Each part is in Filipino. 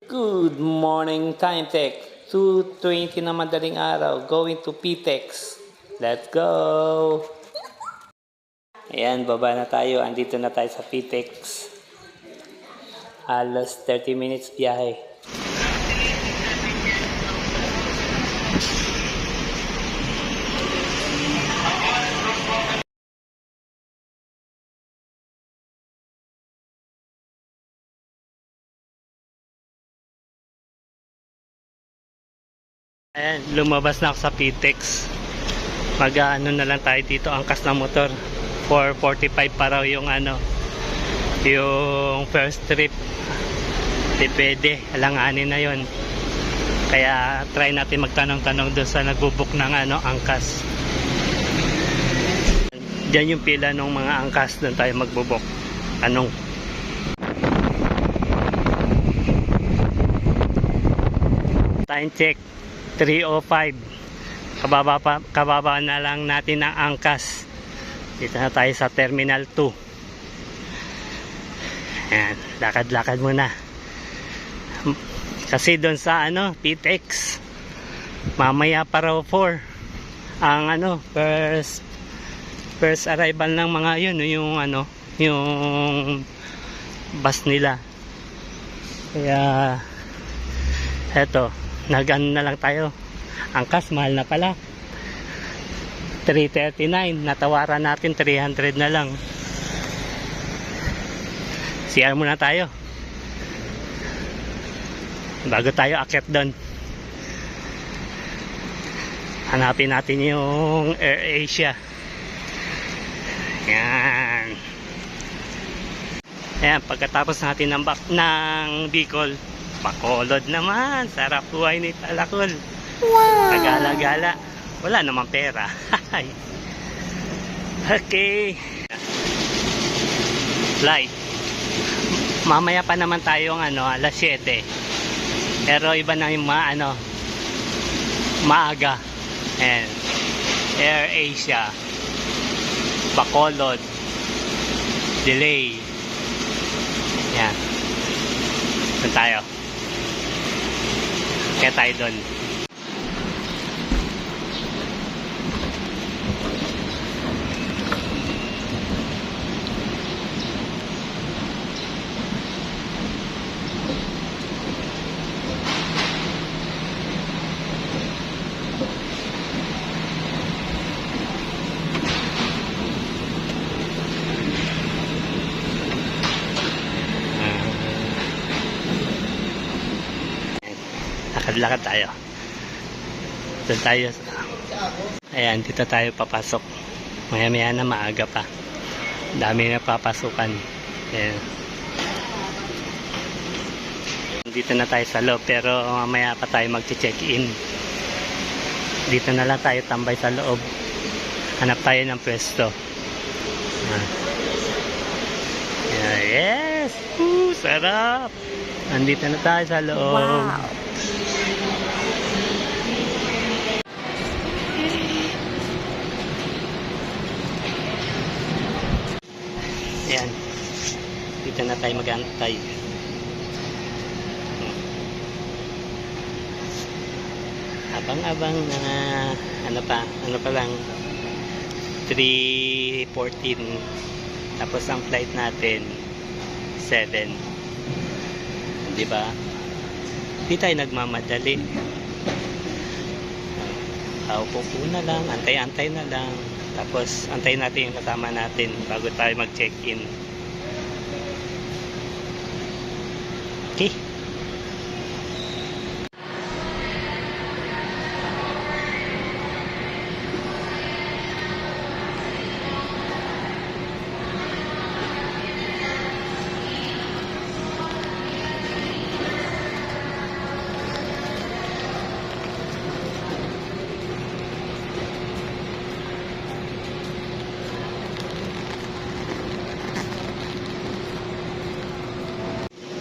Good morning, time tech. 2:20 na madaling araw. Going to PTEX. Let's go! Ayan, baba na tayo. Andito na tayo sa PTEX. Halos 30 minutes biyahe. Ayan, lumabas na ako sa PTEX. Mag-ano na lang tayo dito, angkas ng motor. 4:45 pa raw yung yung first trip. Di pwede, alanganin na yon. Kaya try natin magtanong-tanong doon sa nagbubuk ng angkas. Diyan yung pila ng mga angkas, doon tayo magbubuk. Anong? Time check 3:05. Kababa na lang natin ang angkas. Dito na tayo sa Terminal 2. Ayan, lakad-lakad muna. Kasi doon sa PTEX, mamaya pa raw 4 ang first arrival ng mga yun, yung bus nila. Kaya eto, nag-ano na lang tayo. Angkas, mahal na pala. 339, natawaran natin 300 na lang. CR muna tayo bago tayo akyat doon. Hanapin natin yung AirAsia. Yan. Ayan, pagkatapos natin ng Bicol, Bacolod naman. Sarap buhay ni Talakol. Wow. Tagala-gala. Wala namang pera. Okay. Flight. Mamaya pa naman tayong alas 7. Pero iba na yung maaga. And AirAsia, Bacolod, delay. Yan. Doon tayo. Kaya tayo doon. Lakad tayo. Doon tayo. Ayan, dito tayo papasok. Maya-maya na, maaga pa. Dami na papasukan. Ayan. Dito na tayo sa loob, pero mamaya pa tayo mag-check-in. Dito na lang tayo tambay sa loob. Hanap tayo ng pwesto. Yes! Sarap! Andito na tayo sa loob. Wow! Ayan, dito na tayo mag-antay. Abang-abang na ano pa lang 3:14. Tapos ang flight natin 7. Di ba? Di tayo nagmamadali. Paupo na lang, antay-antay na lang. Tapos, antayin natin yung kasama natin bago tayo mag-check-in. Okay.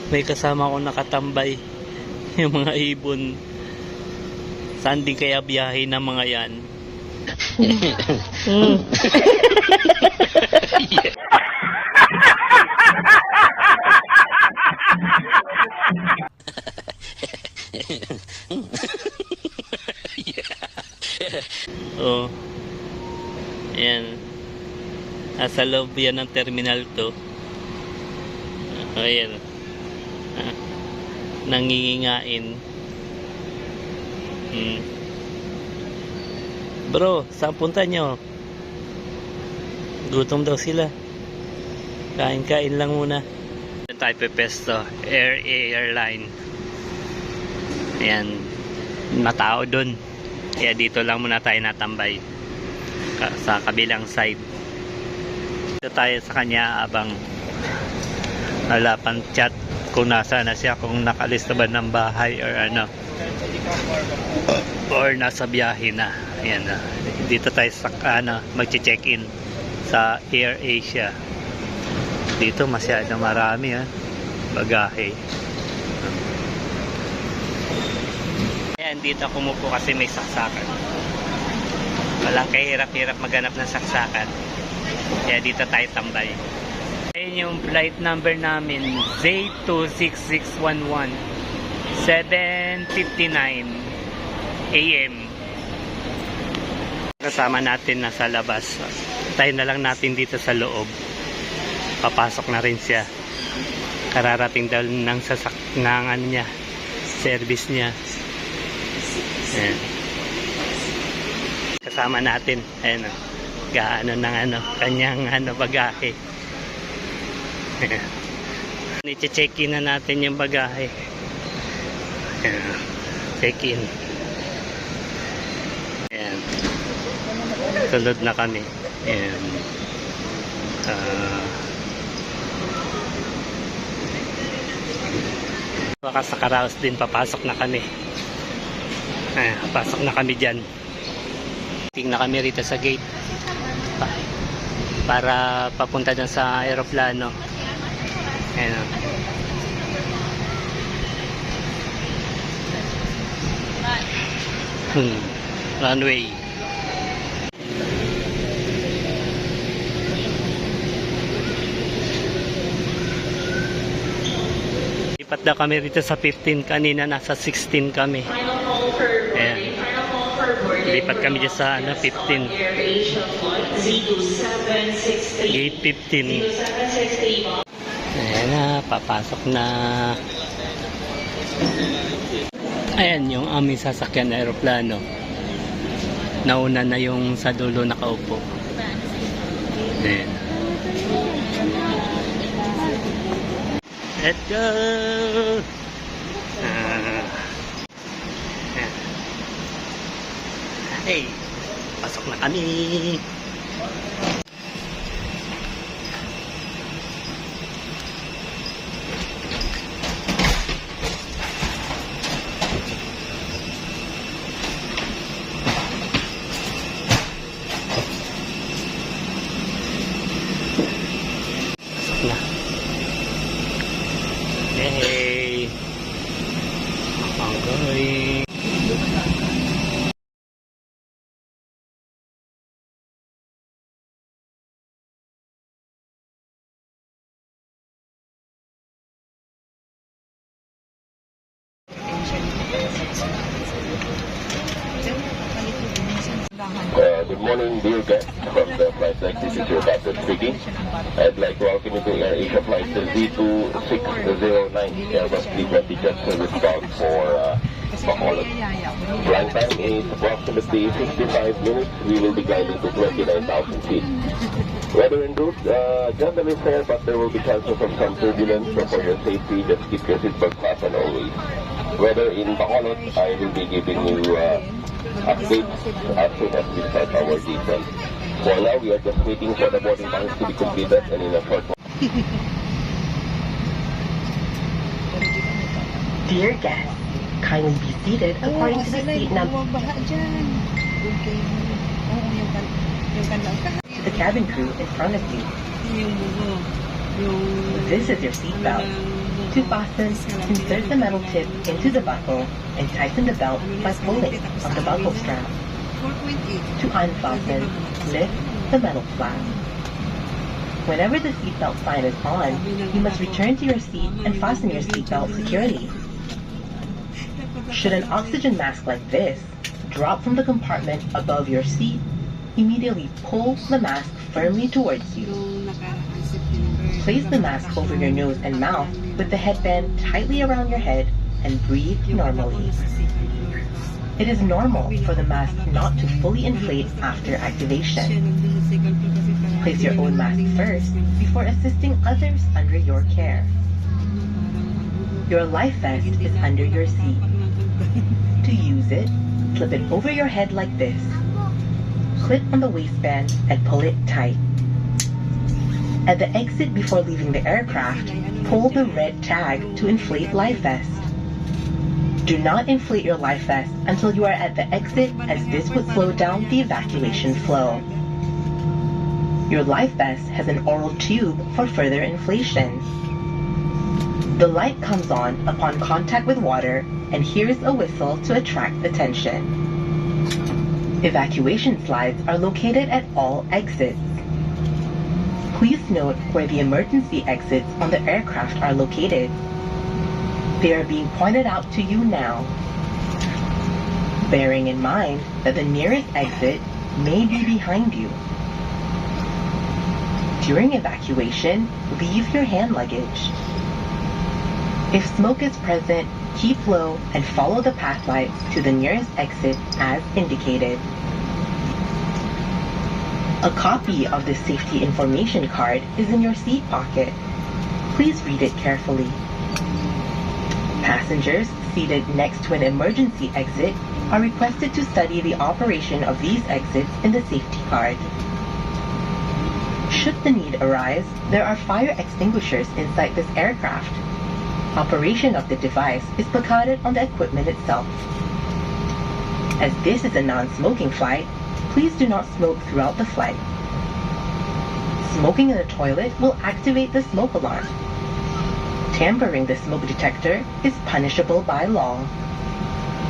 May kasama akong nakatambay, yung mga ibon. Saan din kaya biyahe ng mga yan? Oh. Ayan. Nasa loob yan ng terminal to. Ayan. Nangingingain. Bro, saan punta nyo? Gutom daw sila. Kain-kain lang muna. Tayo pepesto. Airline. Ayan. Matao dun. Kaya dito lang muna tayo natambay. Sa kabilang side. Dito tayo sa kanya abang wala pang chat kung nasa na siya, kung nakalis na ba ng bahay or ano, or nasa biyahe na. Ayan na. Dito tayo sa magche-check-in sa Air Asia. Dito masyado marami bagahe. Ayan, dito kumupo kasi may saksakan. Walang kahirap-hirap maghanap ng saksakan. Kaya dito tayo tambay. Ayan yung flight number namin, Z26611, 7:59 AM. Kasama natin nasa labas. Tayo na lang natin dito sa loob. Papasok na rin siya. Kararating daw ng sasaknangan niya, service niya. Ayan. Kasama natin, ayan, gaano ng kanyang bagahe. I-check-in na natin yung bagahe. Check-in. Ayan. Sunod na kami. Ayan. Baka sa Karaos din, papasok na kami. Pasok na kami dyan. Tingnan kami rito sa gate para papunta dyan sa aeroplano. Ayan. Runway. Lipat na kami rito sa 15. Kanina nasa 16 kami. Ayan. Lipat kami dyan sa 15. Gate 15. Ayan na, papasok na. Ayan yung aming sasakyan na aeroplano. Nauna na yung sa dulo nakaupo. Ayan. Let's go! Hey, pasok na kami. Hey, okay. Good morning, dear guests from the flight deck. This is your captain speaking. I'd like to welcome you to Air Asia flight Z2609 Airbus 320 jet service bound for Bacolod. Flying time is approximately 55 minutes. We will be gliding to 29,000 feet. Weather en route, gentle is fair, but there will be chances of some turbulence. So for your safety, just keep your seatbelt fastened always. Weather in Bacolod, I will be giving you updates as soon as we start our descent. For now, we are just waiting for the boarding times to be completed, and in a short while. Dear guests, kindly be seated according to the seat number. The cabin crew in front of you. This is your seat belt. To fasten, insert the metal tip into the buckle and tighten the belt by pulling on the buckle strap. To unfasten, lift the metal flap. Whenever the seatbelt sign is on, you must return to your seat and fasten your seatbelt securely. Should an oxygen mask like this drop from the compartment above your seat, immediately pull the mask firmly towards you. Place the mask over your nose and mouth with the headband tightly around your head and breathe normally. It is normal for the mask not to fully inflate after activation. Place your own mask first before assisting others under your care. Your life vest is under your seat. To use it, slip it over your head like this. Clip on the waistband and pull it tight. At the exit before leaving the aircraft, pull the red tag to inflate life vest. Do not inflate your life vest until you are at the exit, as this would slow down the evacuation flow. Your life vest has an oral tube for further inflation. The light comes on upon contact with water, and here's a whistle to attract attention. Evacuation slides are located at all exits. Please note where the emergency exits on the aircraft are located. They are being pointed out to you now. Bearing in mind that the nearest exit may be behind you. During evacuation, leave your hand luggage. If smoke is present, keep low and follow the path lights to the nearest exit as indicated. A copy of the safety information card is in your seat pocket. Please read it carefully. Passengers seated next to an emergency exit are requested to study the operation of these exits in the safety card. Should the need arise, there are fire extinguishers inside this aircraft. Operation of the device is placarded on the equipment itself. As this is a non-smoking flight, please do not smoke throughout the flight. Smoking in the toilet will activate the smoke alarm. Tampering the smoke detector is punishable by law.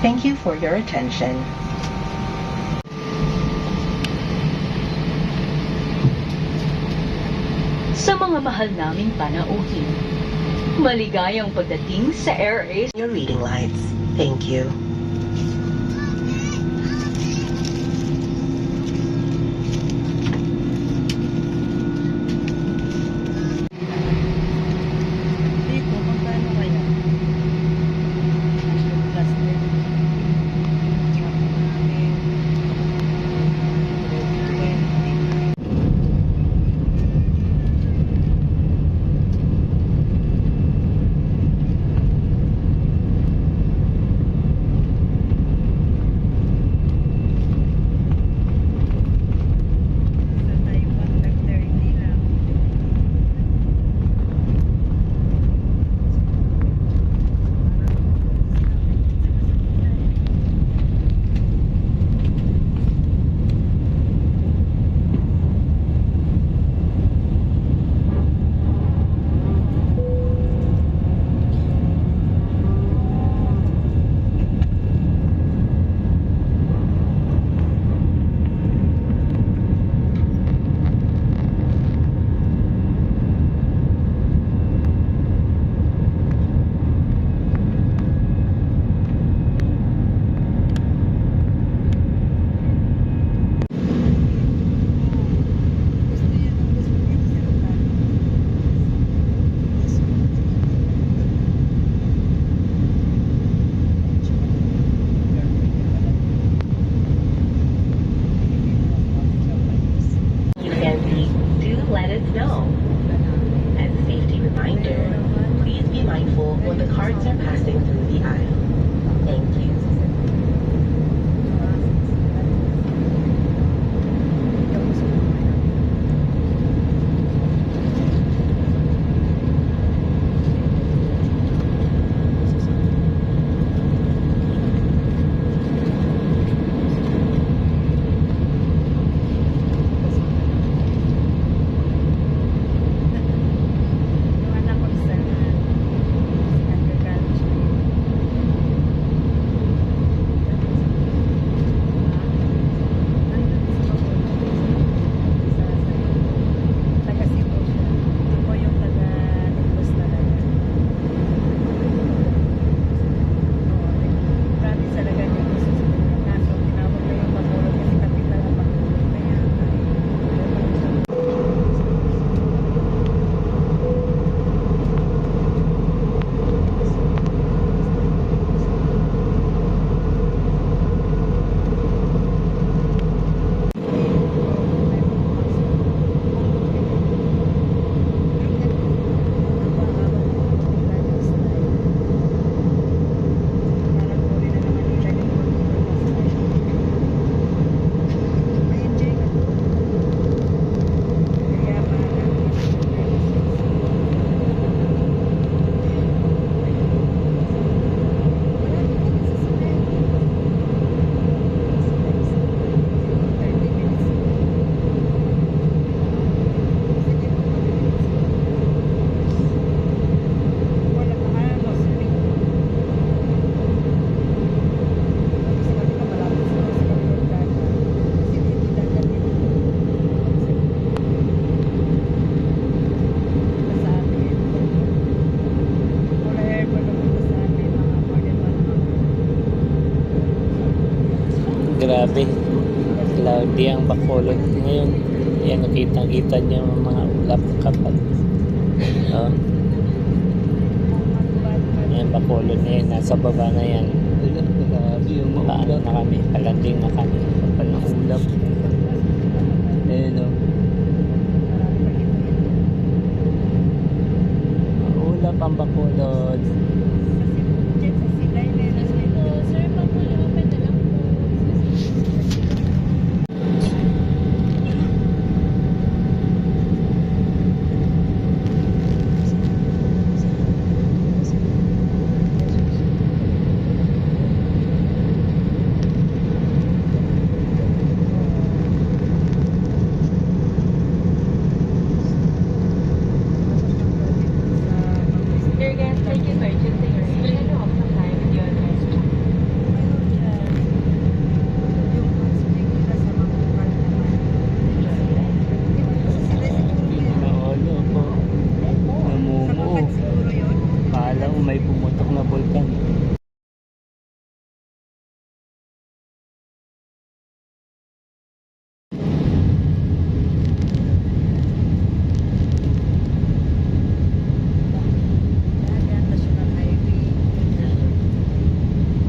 Thank you for your attention. Sa mga mahal naming panauhin, maligayang pagdating sa AirAsia. Your reading lights. Thank you. grabe. Cloudy ang Bacolod ngayon. Yan, nakita-kita niyo ang mga ulap kapal. Oh. Yan, Bacolod na yan. Nasa baba na yan. Grabe yung Paano na kami? Palanding na kami. Kapal ng ulap. Ayun o. Ulap ang Bacolod. Dear guests, thank you for choosing your Asian Home Supply with your restaurant. Ano po? Namumuo. Kala mo may pumutok na bulkan.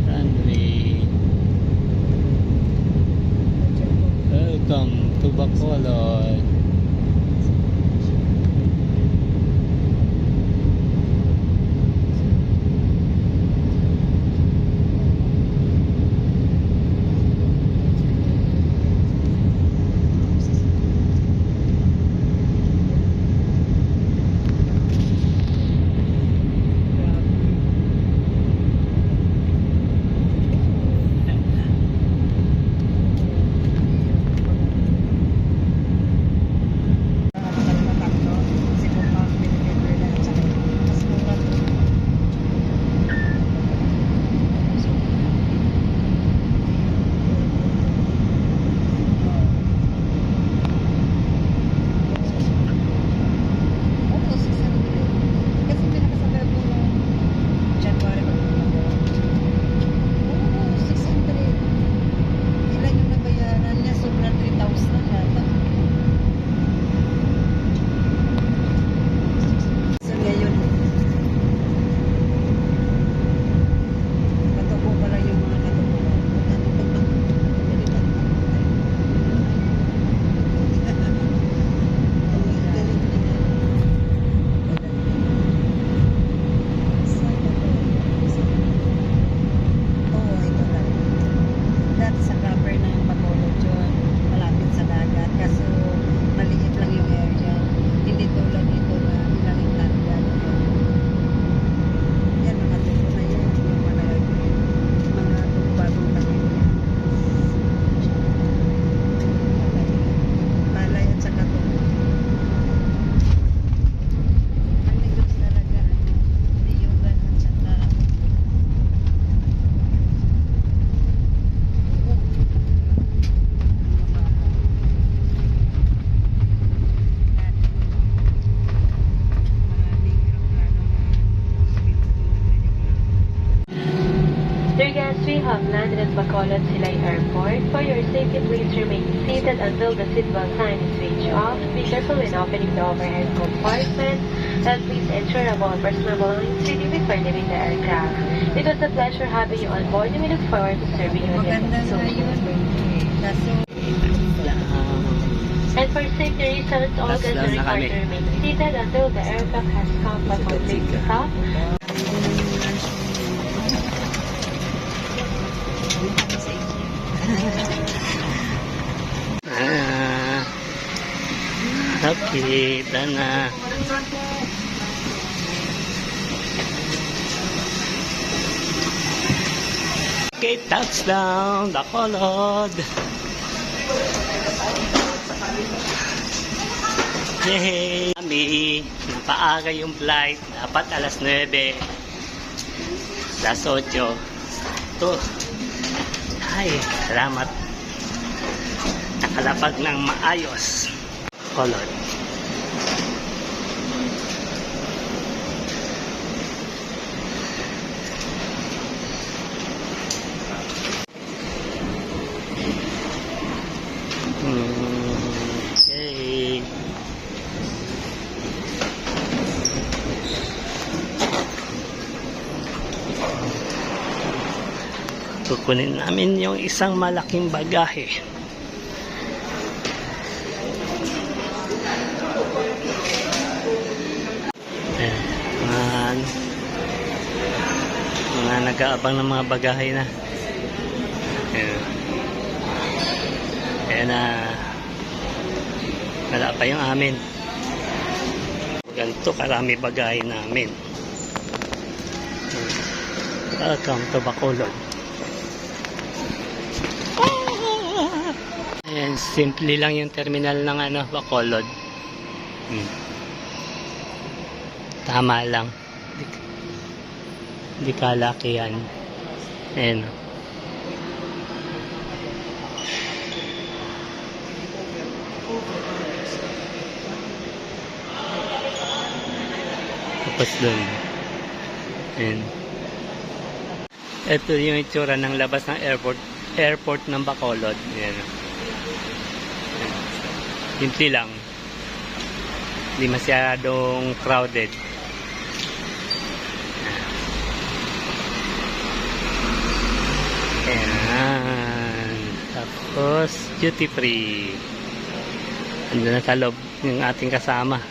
Runway. Welcome to Bacolod. Dear guests, we have landed at Bacolod Silay Airport. For your safety, please remain seated until the seatbelt sign is switched off. Be careful when opening the overhead compartment, and please ensure about personal belongings with you before leaving the aircraft. It was a pleasure having you on board, and we look forward to serving you again soon. And for safety reasons, all guests are required to remain seated until the aircraft has come back on safety stop. Nakita na. Okay, touchdown, Bacolod. Yay! Kami, napaaga yung flight. Dapat alas 9. Alas 8. Ito. Ay, salamat. Nakalapag ng maayos. Bacolod. Kukunin namin yung isang malaking bagahe. Mga nag-aabang ng mga bagahe na. Ayan na. Wala pa yung amin. Ganito karami bagahe namin. Welcome to Bacolod. Ayan, simple lang yung terminal ng Bacolod. Tama lang. Hindi kalakihan. Ayan. Tapos dun. Ayan. Ito yung itsura ng labas ng airport ng Bacolod. Ayan. Simple lang. Hindi masyadong crowded. Ayan. Tapos duty free. Andun na sa loob yung ating kasama.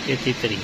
Duty free.